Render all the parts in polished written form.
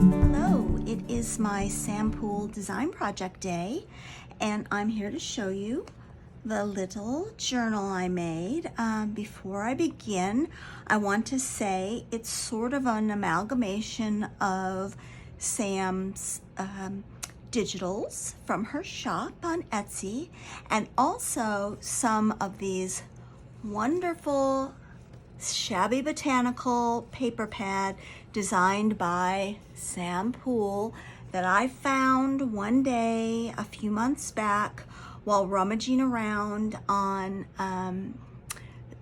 Hello, it is my Sam Poole design project day, and I'm here to show you the little journal I made. Before I begin, I want to say it's sort of an amalgamation of Sam's digitals from her shop on Etsy, and also some of these wonderful Shabby Botanical paper pad designed by Sam Poole that I found one day a few months back while rummaging around on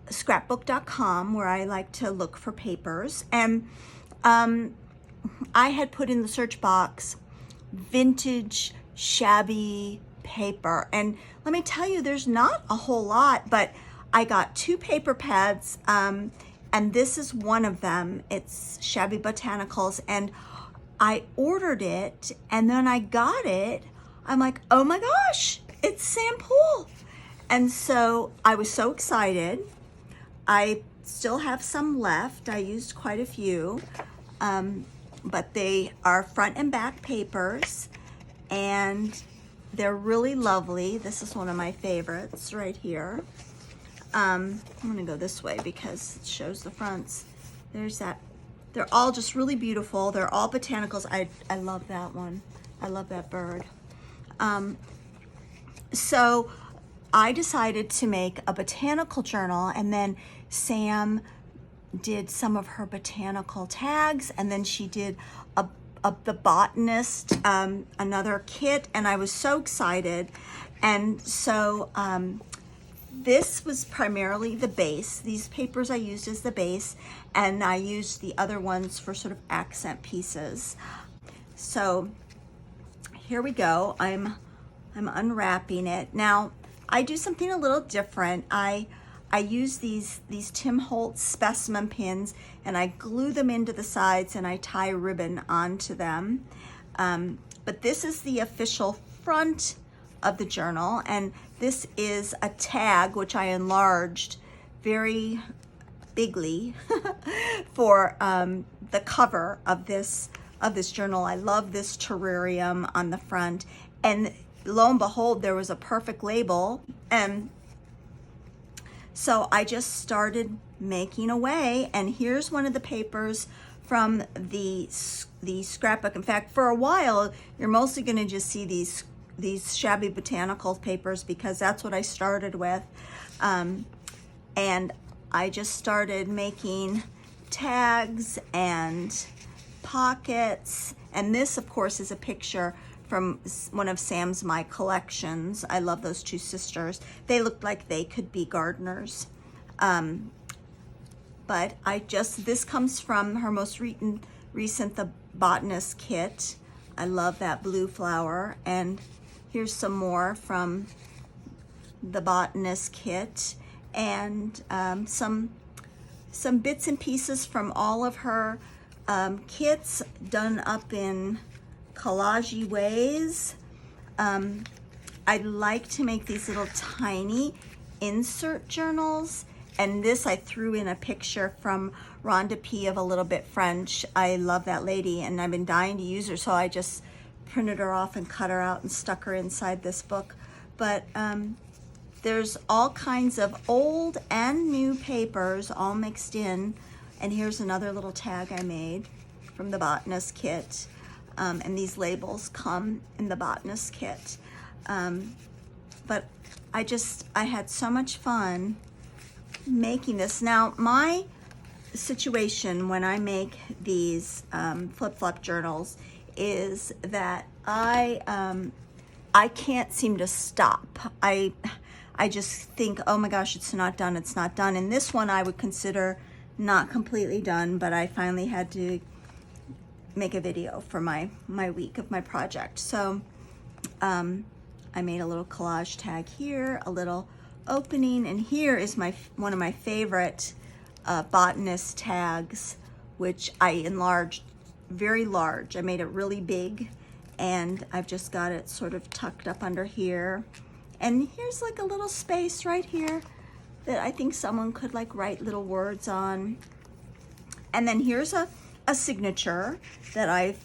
scrapbook.com, where I like to look for papers. And I had put in the search box vintage shabby paper, and let me tell you, there's not a whole lot, but I got two paper pads, and this is one of them. It's Shabby Botanicals, and I ordered it, and then I got it. I'm like, oh my gosh, it's Sam Poole. And so I was so excited. I still have some left. I used quite a few, but they are front and back papers, and they're really lovely. This is one of my favorites right here. I'm gonna go this way because it shows the fronts. There's that. They're all just really beautiful. They're all botanicals. I love that one. I love that bird. So I decided to make a botanical journal, and then Sam did some of her botanical tags, and then she did the Botanist, another kit, and I was so excited. And so this was primarily the base. These papers I used as the base, and I used the other ones for sort of accent pieces. So here we go. I'm unwrapping it. Now, I do something a little different. I use these Tim Holtz specimen pins, and I glue them into the sides, and I tie ribbon onto them. But this is the official front of the journal, and this is a tag which I enlarged very bigly for the cover of this journal. I love this terrarium on the front, and lo and behold, there was a perfect label. And so I just started making away, and here's one of the papers from the scrapbook. In fact, for a while, you're mostly going to just see these Shabby Botanical papers because that's what I started with. And I just started making tags and pockets. And this, of course, is a picture from one of Sam's My collections. I love those two sisters. They looked like they could be gardeners. But this comes from her most recent, the Botanist kit. I love that blue flower. And here's some more from the Botanist kit, and some bits and pieces from all of her kits done up in collage-y ways. I like to make these little tiny insert journals, and this I threw in a picture from Rhonda P. of A Little Bit French. I love that lady, and I've been dying to use her, so I just printed her off and cut her out and stuck her inside this book. But there's all kinds of old and new papers all mixed in, and here's another little tag I made from the Botanist kit. And these labels come in the Botanist kit. But I had so much fun making this. Now, my situation when I make these flip-flop journals is that I can't seem to stop. I just think, oh my gosh, it's not done, it's not done. And this one I would consider not completely done, but I finally had to make a video for my week of my project. So I made a little collage tag here, a little opening, and here is one of my favorite Botanist tags, which I enlarged very large. I made it really big, and I've just got it sort of tucked up under here. And here's like a little space right here that I think someone could like write little words on. And then here's a signature that I've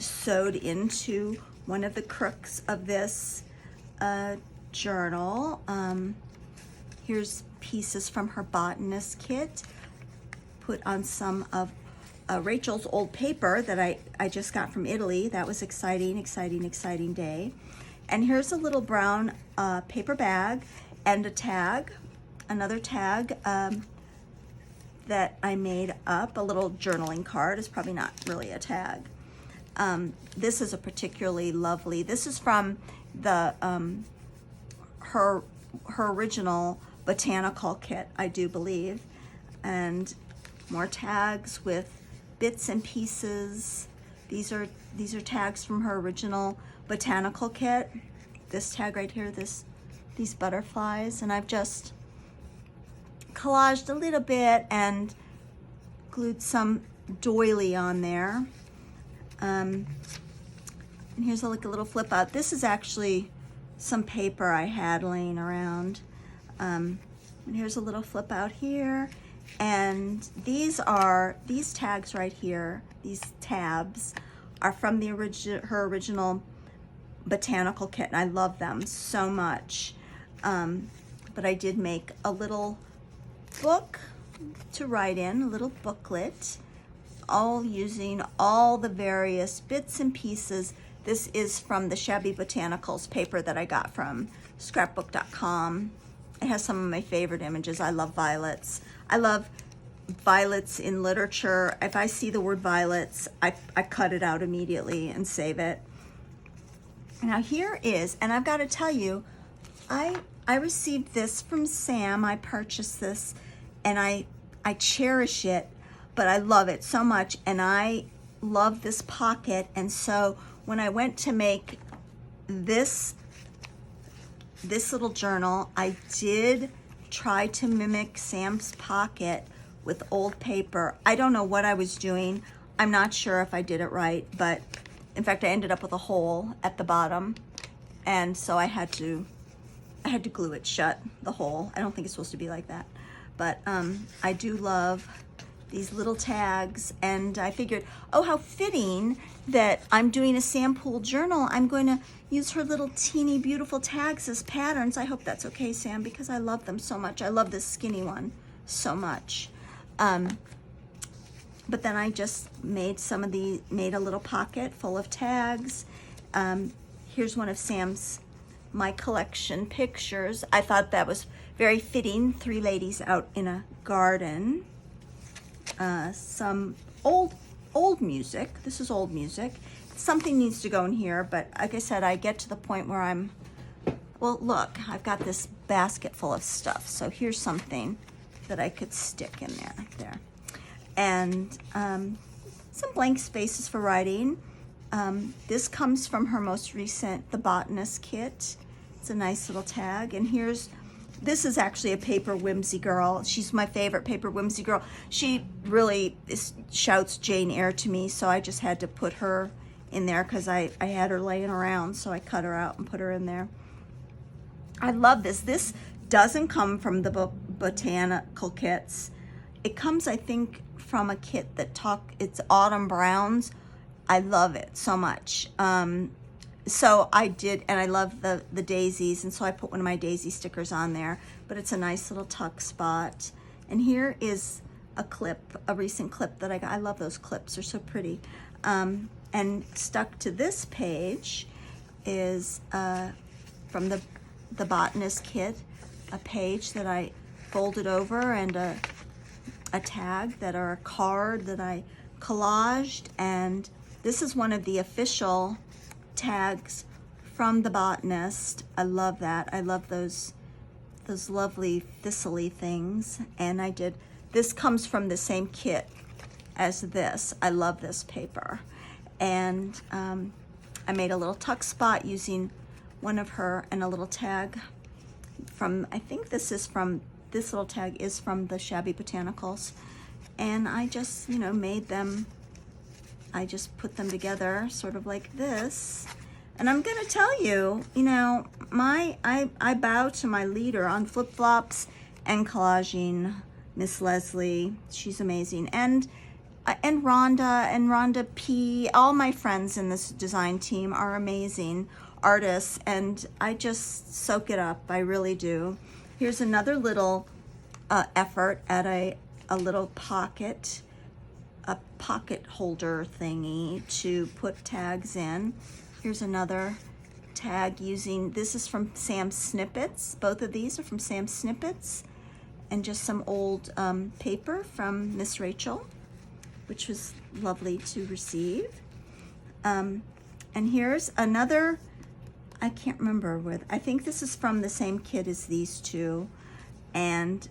sewed into one of the crooks of this journal. Here's pieces from her Botanist kit, put on some of Rachel's old paper that I just got from Italy. That was exciting, exciting, exciting day. And here's a little brown paper bag and a tag, another tag that I made up, a little journaling card. It's probably not really a tag. This is a particularly lovely, this is from the her original Botanical kit, I do believe. And more tags with bits and pieces. These are tags from her original Botanical kit. This tag right here, these butterflies, and I've just collaged a little bit and glued some doily on there. And here's like a little flip out. This is actually some paper I had laying around. And here's a little flip out here. And these tags right here, these tabs, are from the her original Botanical kit, and I love them so much. But I did make a little book to write in, a little booklet, all using all the various bits and pieces. This is from the Shabby Botanicals paper that I got from scrapbook.com. It has some of my favorite images. I love violets. I love violets in literature. If I see the word violets, I cut it out immediately and save it. Now here is, and I've got to tell you, I received this from Sam. I purchased this, and I cherish it, but I love it so much, and I love this pocket. And so when I went to make this little journal, I did try to mimic Sam's pocket with old paper. I don't know what I was doing. I'm not sure if I did it right, but in fact I ended up with a hole at the bottom, and so I had to glue it shut, the hole. I don't think it's supposed to be like that, but I do love these little tags, and I figured, oh, how fitting that I'm doing a Sam Poole journal. I'm going to use her little teeny beautiful tags as patterns. I hope that's okay, Sam, because I love them so much. I love this skinny one so much. But then I just made made a little pocket full of tags. Here's one of Sam's My Collection pictures. I thought that was very fitting. 3 ladies out in a garden. Some old music. This is old music. Something needs to go in here, but like I said, I get to the point where well, look, I've got this basket full of stuff. So here's something that I could stick in there. And some blank spaces for writing. This comes from her most recent, the Botanist kit. It's a nice little tag. And this is actually a paper whimsy girl. She's my favorite paper whimsy girl. She really shouts Jane Eyre to me, so I just had to put her in there because I had her laying around, so I cut her out and put her in there. I love this. This doesn't come from the Botanical kits. It comes, I think, from a kit it's Autumn Browns. I love it so much. So I did, and I love the daisies, and so I put one of my daisy stickers on there, but it's a nice little tuck spot. And here is a recent clip that I got. I love those clips, they're so pretty. And stuck to this page is from the Botanist kit, a page that I folded over, and a tag a card that I collaged. And this is one of the official tags from the Botanist. I love that. I love those lovely thistly things. And this comes from the same kit as this. I love this paper. And I made a little tuck spot using one of her, and a little tag from, I think this little tag is from the Shabby Botanicals. And I just, made them, I just put them together sort of like this. And I'm gonna tell you, I bow to my leader on flip-flops and collaging, Miss Leslie. She's amazing. And and Rhonda P. All my friends in this design team are amazing artists, and I just soak it up. I really do. Here's another little effort at a little pocket, a pocket holder thingy to put tags in. Here's another tag using, this is from Sam Snippets. Both of these are from Sam Snippets, and just some old paper from Miss Rachel, which was lovely to receive. And here's another, I can't remember where, I think this is from the same kit as these two. And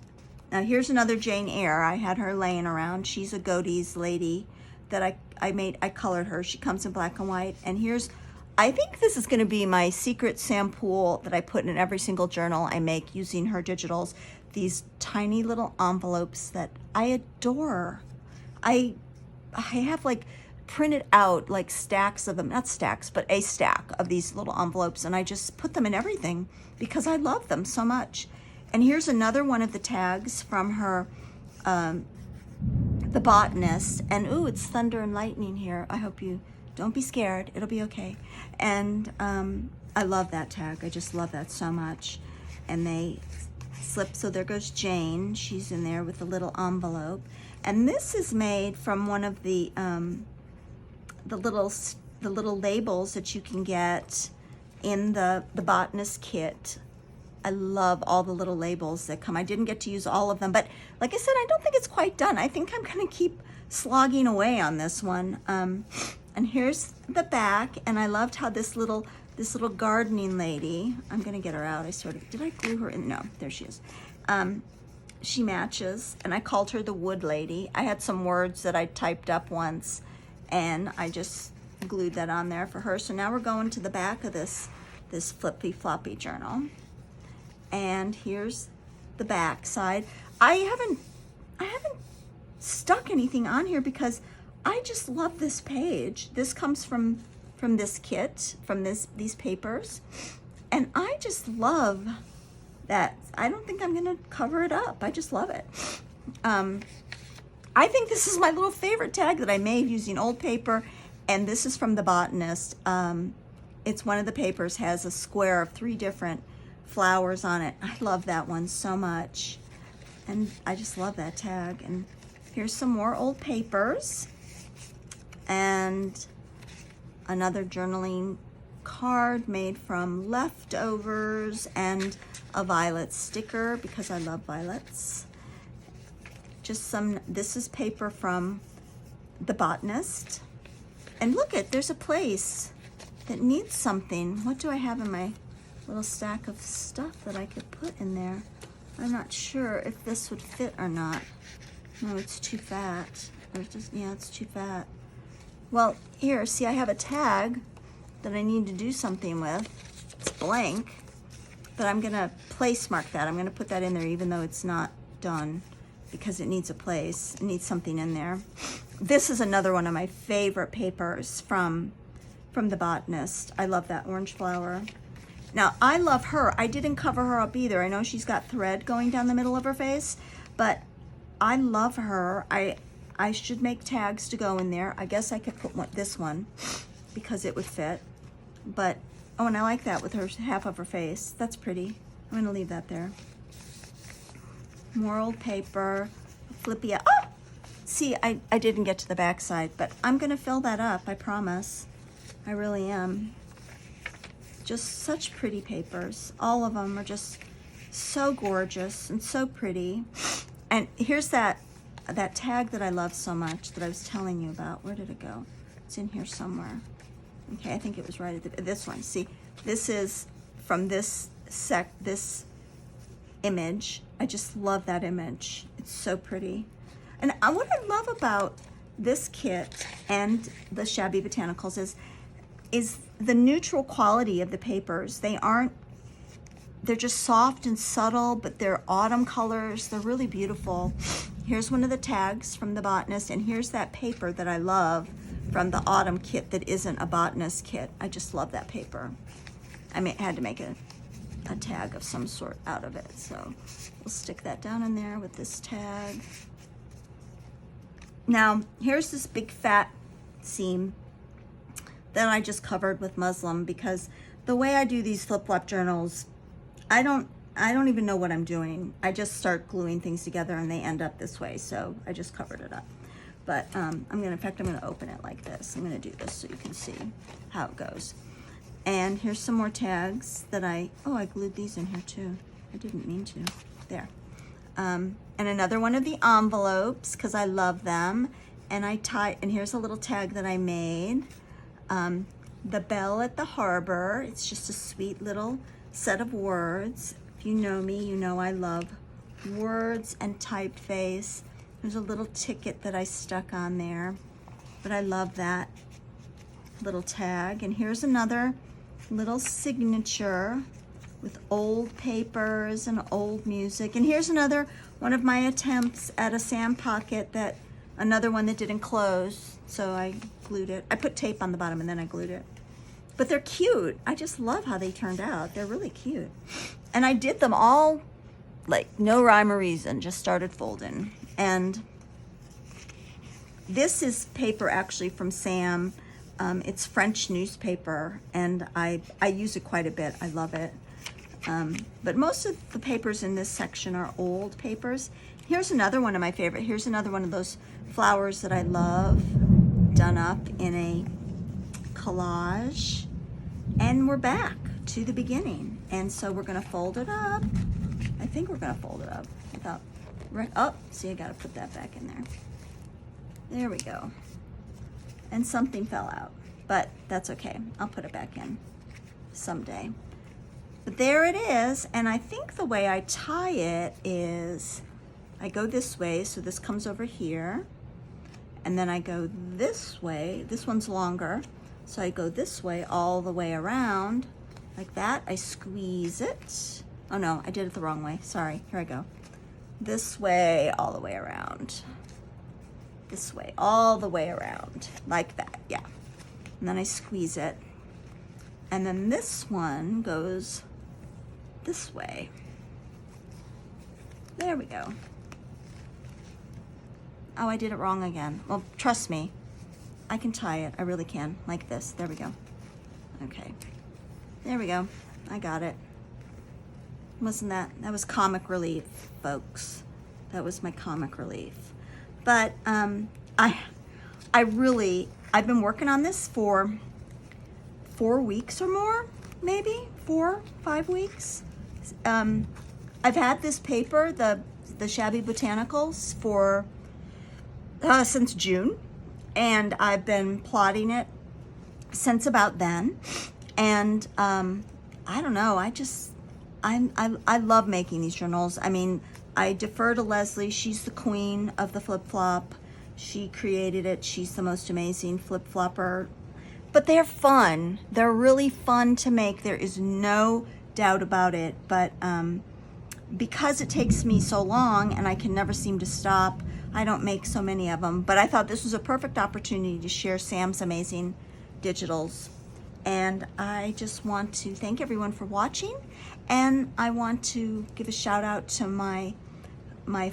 now here's another Jane Eyre. I had her laying around. She's a Godey's lady that I colored her. She comes in black and white. And here's, I think this is gonna be my secret Sam Poole that I put in every single journal I make using her digitals. These tiny little envelopes that I adore. I have like printed out like stacks of them, not stacks, but a stack of these little envelopes, and I just put them in everything because I love them so much. And here's another one of the tags from her, the Botanist, and ooh, it's thunder and lightning here. I hope you don't be scared, it'll be okay. And I love that tag, I just love that so much. And they slip, so there goes Jane, she's in there with a little envelope. And this is made from one of the little labels that you can get in the Botanist kit. I love all the little labels that come. I didn't get to use all of them, but like I said, I don't think it's quite done. I think I'm gonna keep slogging away on this one. And here's the back, and I loved how this little gardening lady, I'm gonna get her out. Did I glue her in? No, there she is. She matches, and I called her the Wood Lady. I had some words that I typed up once, and I just glued that on there for her. So now we're going to the back of this flippy floppy journal. And here's the back side. I haven't stuck anything on here because I just love this page. This comes from this kit, from these papers, and I just love that. I don't think I'm gonna cover it up. I just love it. I think this is my little favorite tag that I made using old paper, and this is from the Botanist. It's one of the papers, has a square of 3 different flowers on it. I love that one so much, and I just love that tag. And here's some more old papers, and another journaling card made from leftovers, and a violet sticker because I love violets. Just some, this is paper from the Botanist. And look there's a place that needs something. What do I have in my little stack of stuff that I could put in there? I'm not sure if this would fit or not. No, it's too fat. Or just, yeah, it's too fat. Well, here, see, I have a tag that I need to do something with. It's blank, but I'm gonna place mark that. I'm gonna put that in there even though it's not done because it needs a place. It needs something in there. This is another one of my favorite papers from the Botanist. I love that orange flower. Now, I love her. I didn't cover her up either. I know she's got thread going down the middle of her face, but I love her. I should make tags to go in there. I guess I could put this one because it would fit. But, oh, and I like that with her half of her face. That's pretty. I'm gonna leave that there. More old paper, flippy. Oh! See, I didn't get to the back side, but I'm gonna fill that up, I promise. I really am. Just such pretty papers. All of them are just so gorgeous and so pretty. And here's that tag that I love so much that I was telling you about. Where did it go? It's in here somewhere. Okay, I think it was right at this one. See, this is from this image. I just love that image. It's so pretty. And what I love about this kit and the Shabby Botanicals is the neutral quality of the papers. They're just soft and subtle, but they're autumn colors. They're really beautiful. Here's one of the tags from the Botanist, and here's that paper that I love from the autumn kit that isn't a Botanist kit. I just love that paper. I had to make a tag of some sort out of it, so we'll stick that down in there with this tag. Now, here's this big fat seam that I just covered with muslin, because the way I do these flip-flop journals, I don't even know what I'm doing. I just start gluing things together and they end up this way, so I just covered it up. But in fact, I'm gonna open it like this. I'm gonna do this so you can see how it goes. And here's some more tags that I glued these in here too. I didn't mean to. There. And another one of the envelopes, because I love them. And and here's a little tag that I made. The Bell at the Harbor. It's just a sweet little set of words. If you know me, you know I love words and typeface. There's a little ticket that I stuck on there, but I love that little tag. And here's another little signature with old papers and old music. And here's another one of my attempts at a Sam Pocket, another one that didn't close, so I glued it. I put tape on the bottom and then I glued it. But they're cute. I just love how they turned out. They're really cute. And I did them all like no rhyme or reason, just started folding. And this is paper actually from Sam. It's French newspaper, and I use it quite a bit. I love it. But most of the papers in this section are old papers. Here's another one of my favorite. Here's another one of those flowers that I love, done up in a collage. And we're back to the beginning. And so we're gonna fold it up. I think we're gonna fold it up without, oh, see, I gotta put that back in there. There we go. And something fell out, but that's okay. I'll put it back in someday. But there it is, and I think the way I tie it is I go this way, so this comes over here, and then I go this way. This one's longer, so I go this way all the way around, like that. I squeeze it. Oh no, I did it the wrong way. Sorry, here I go. This way, all the way around. This way, all the way around, like that, yeah. And then I squeeze it. And then this one goes this way. There we go. Oh, I did it wrong again. Well, trust me, I can tie it, I really can, like this. There we go. Okay, there we go, I got it. Wasn't that was comic relief, folks. That was my comic relief. But I've been working on this for 4 weeks or more, maybe 4, 5 weeks. I've had this paper, the Shabby Botanicals, for since June, and I've been plotting it since about then. And I don't know, I love making these journals. I mean, I defer to Leslie. She's the queen of the flip-flop. She created it. She's the most amazing flip-flopper. But they're fun. They're really fun to make. There is no doubt about it. But because it takes me so long and I can never seem to stop, I don't make so many of them. But I thought this was a perfect opportunity to share Sam's amazing digitals. And I just want to thank everyone for watching. And I want to give a shout out to my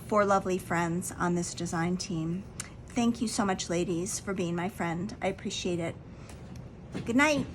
4 lovely friends on this design team. Thank you so much, ladies, for being my friend. I appreciate it. Good night.